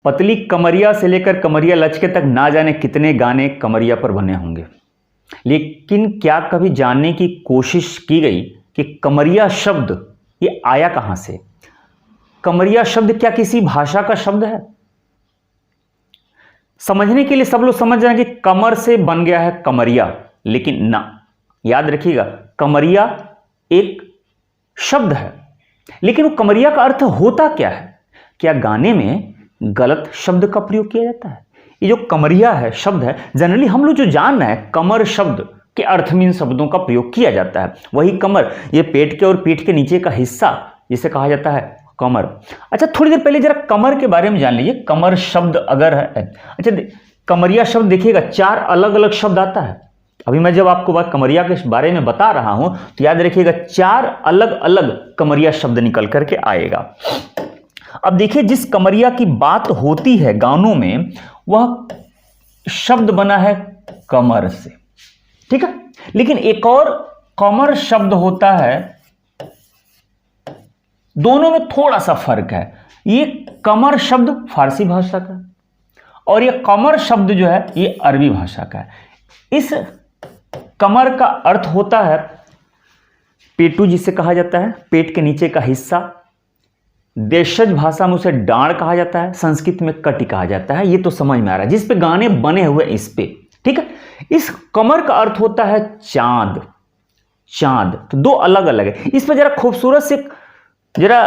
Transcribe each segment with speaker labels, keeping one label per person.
Speaker 1: पतली कमरिया से लेकर कमरिया लचके तक ना जाने कितने गाने कमरिया पर बने होंगे, लेकिन क्या कभी जानने की कोशिश की गई कि कमरिया शब्द ये आया कहां से? कमरिया शब्द क्या किसी भाषा का शब्द है? समझने के लिए सब लोग समझ रहे हैं कि कमर से बन गया है कमरिया, लेकिन ना, याद रखिएगा, कमरिया एक शब्द है, लेकिन वो कमरिया का अर्थ होता क्या है? क्या गाने में गलत शब्द का प्रयोग किया जाता है? ये जो कमरिया है शब्द है, जनरली हम लोग जो जान रहे हैं कमर शब्द के अर्थहीन शब्दों का प्रयोग किया जाता है। वही कमर, ये पेट के और पीठ के नीचे का हिस्सा जिसे कहा जाता है कमर। अच्छा, थोड़ी देर पहले जरा कमर के बारे में जान लीजिए। कमर शब्द अगर है, अच्छा कमरिया शब्द देखिएगा 4 अलग अलग शब्द आता है। अभी मैं जब आपको बात कमरिया के बारे में बता रहा हूं तो याद रखिएगा 4 अलग अलग कमरिया शब्द निकल करके आएगा। अब देखिए, जिस कमरिया की बात होती है गानों में, वह शब्द बना है कमर से, ठीक है। लेकिन एक और कमर शब्द होता है, दोनों में थोड़ा सा फर्क है। ये कमर शब्द फारसी भाषा का और ये कमर शब्द जो है ये अरबी भाषा का है। इस कमर का अर्थ होता है पेटू, जिसे कहा जाता है पेट के नीचे का हिस्सा। देशज भाषा में उसे डांड कहा जाता है, संस्कृत में कटी कहा जाता है। ये तो समझ में आ रहा है, जिस पे गाने बने हुए इस पे, ठीक है। इस कमर का अर्थ होता है चांद। चांद तो 2 अलग अलग है। इस पर जरा खूबसूरत से जरा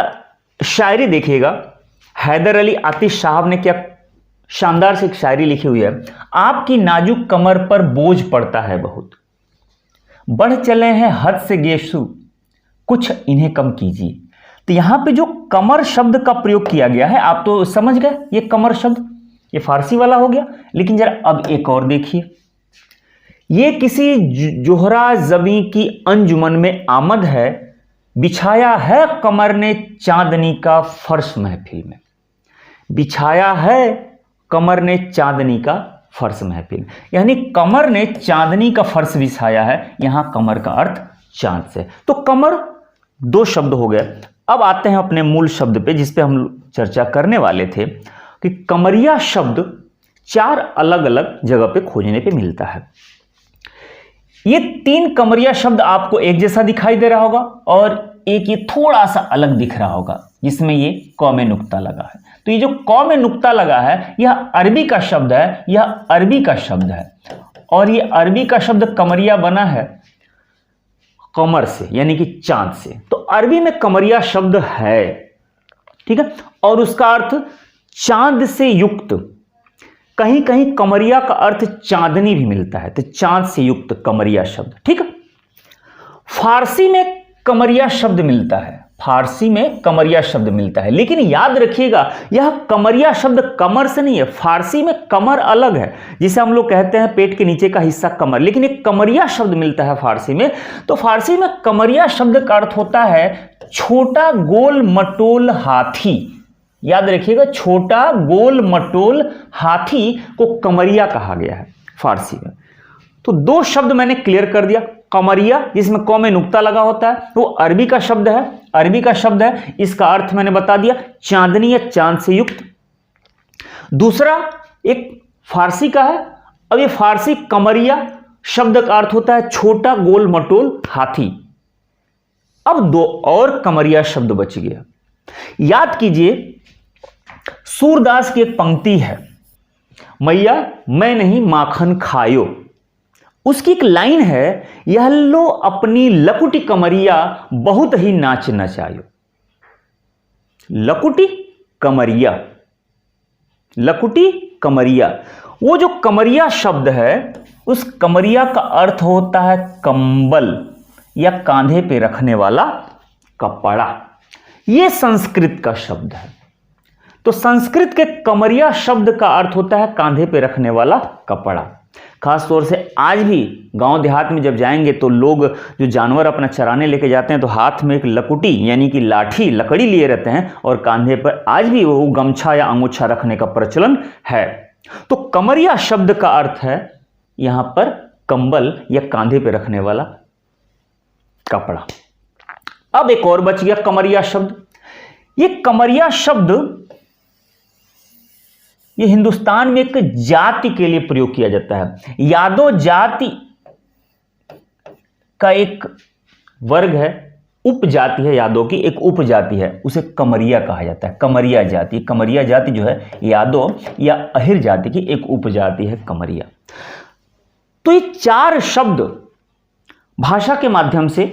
Speaker 1: शायरी देखिएगा। हैदर अली आतिश साहब ने क्या शानदार से एक शायरी लिखी हुई है। आपकी नाजुक कमर पर बोझ पड़ता है बहुत, बढ़ चले हैं हद से गेसु, कुछ इन्हें कम कीजिए। तो यहां पे जो कमर शब्द का प्रयोग किया गया है, आप तो समझ गए, ये कमर शब्द ये फारसी वाला हो गया। लेकिन जरा अब एक और देखिए, ये किसी जोहरा जबी की अंजुमन में आमद है, बिछाया है कमर ने चांदनी का फर्श महफिल में। बिछाया है कमर ने चांदनी का फर्श महफिल, यानी कमर ने चांदनी का फर्श बिछाया है। यहां कमर का अर्थ चांद से। तो कमर 2 शब्द हो गए। अब आते हैं अपने मूल शब्द पे, जिस पे हम चर्चा करने वाले थे कि कमरिया शब्द 4 अलग अलग जगह पे खोजने पे मिलता है। ये 3 कमरिया शब्द आपको एक जैसा दिखाई दे रहा होगा और एक ये थोड़ा सा अलग दिख रहा होगा, जिसमें ये क में नुक्ता लगा है। तो ये जो क में नुक्ता लगा है, यह अरबी का शब्द है, यह अरबी का शब्द है। और ये अरबी का शब्द कमरिया बना है कमर से, यानी कि चांद से। तो अरबी में कमरिया शब्द है, ठीक है, और उसका अर्थ चांद से युक्त। कहीं कहीं कमरिया का अर्थ चांदनी भी मिलता है, तो चांद से युक्त कमरिया शब्द, ठीक है। फारसी में कमरिया शब्द मिलता है, फारसी में कमरिया शब्द मिलता है, लेकिन याद रखिएगा यह कमरिया शब्द कमर से नहीं है। फारसी में कमर अलग है, जिसे हम लोग कहते हैं पेट के नीचे का हिस्सा कमर, लेकिन एक कमरिया शब्द मिलता है फारसी में। तो फारसी में कमरिया शब्द का अर्थ होता है छोटा गोल मटोल हाथी। याद रखिएगा, छोटा गोल मटोल हाथी को कमरिया कहा गया है फारसी में। तो 2 शब्द मैंने क्लियर कर दिया। कमरिया, जिसमें क में नुक्ता लगा होता है, वो अरबी का शब्द है, अरबी का शब्द है। इसका अर्थ मैंने बता दिया, चांदनी या चांद से युक्त। दूसरा एक फारसी का है। अब ये फारसी कमरिया शब्द का अर्थ होता है छोटा गोल मटोल हाथी। अब 2 और कमरिया शब्द बच गया। याद कीजिए, सूरदास की एक पंक्ति है, मैया मैं नहीं माखन खायो। उसकी एक लाइन है, यह लो अपनी लकुटी कमरिया बहुत ही नाच नचायो। लकुटी कमरिया, लकुटी कमरिया। वो जो कमरिया शब्द है, उस कमरिया का अर्थ होता है कंबल या कांधे पे रखने वाला कपड़ा। यह संस्कृत का शब्द है। तो संस्कृत के कमरिया शब्द का अर्थ होता है कांधे पे रखने वाला कपड़ा। खास तौर से आज भी गांव देहात में जब जाएंगे तो लोग जो जानवर अपना चराने लेके जाते हैं तो हाथ में एक लकुटी यानी कि लाठी लकड़ी लिए रहते हैं, और कांधे पर आज भी वो गमछा या अंगूछा रखने का प्रचलन है। तो कमरिया शब्द का अर्थ है यहां पर कंबल या कांधे पे रखने वाला कपड़ा। अब एक और बच गया कमरिया शब्द। ये कमरिया शब्द ये हिंदुस्तान में एक जाति के लिए प्रयोग किया जाता है। यादव जाति का एक वर्ग है, उपजाति है, यादव की एक उपजाति है, उसे कमरिया कहा जाता है। कमरिया जाति, कमरिया जाति जो है यादव या अहिर जाति की एक उपजाति है कमरिया। तो ये चार शब्द भाषा के माध्यम से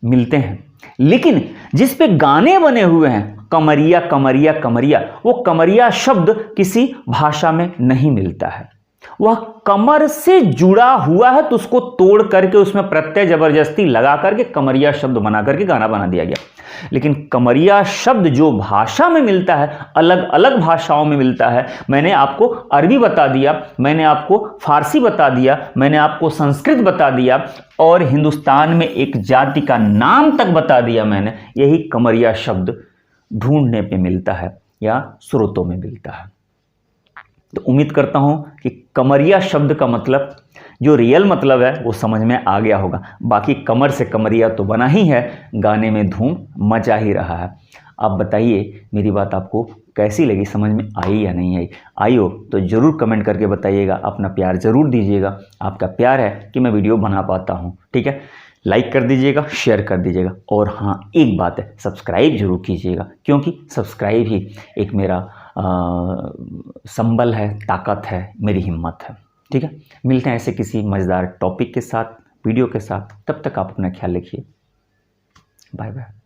Speaker 1: मिलते हैं, लेकिन जिस पे गाने बने हुए हैं कमरिया कमरिया कमरिया, वो कमरिया शब्द किसी भाषा में नहीं मिलता है। वह कमर से जुड़ा हुआ है, तो उसको तोड़ करके उसमें प्रत्यय जबरदस्ती लगा करके कमरिया शब्द बना करके गाना बना दिया गया। लेकिन कमरिया शब्द जो भाषा में मिलता है, अलग अलग भाषाओं में मिलता है। मैंने आपको अरबी बता दिया, मैंने आपको फारसी बता दिया, मैंने आपको संस्कृत बता दिया, और हिंदुस्तान में एक जाति का नाम तक बता दिया मैंने। यही कमरिया शब्द ढूंढने पे मिलता है या स्रोतों में मिलता है। तो उम्मीद करता हूं कि कमरिया शब्द का मतलब, जो रियल मतलब है, वो समझ में आ गया होगा। बाकी कमर से कमरिया तो बना ही है, गाने में धूम मचा ही रहा है। आप बताइए मेरी बात आपको कैसी लगी, समझ में आई या नहीं आई? आई हो तो ज़रूर कमेंट करके बताइएगा, अपना प्यार ज़रूर दीजिएगा। आपका प्यार है कि मैं वीडियो बना पाता हूँ। ठीक है, लाइक कर दीजिएगा, शेयर कर दीजिएगा, और हाँ एक बात है, सब्सक्राइब जरूर कीजिएगा, क्योंकि सब्सक्राइब ही एक मेरा संबल है, ताकत है, मेरी हिम्मत है। ठीक है, मिलते हैं ऐसे किसी मज़ेदार टॉपिक के साथ, वीडियो के साथ। तब तक आप अपना ख्याल रखिए। Bye bye.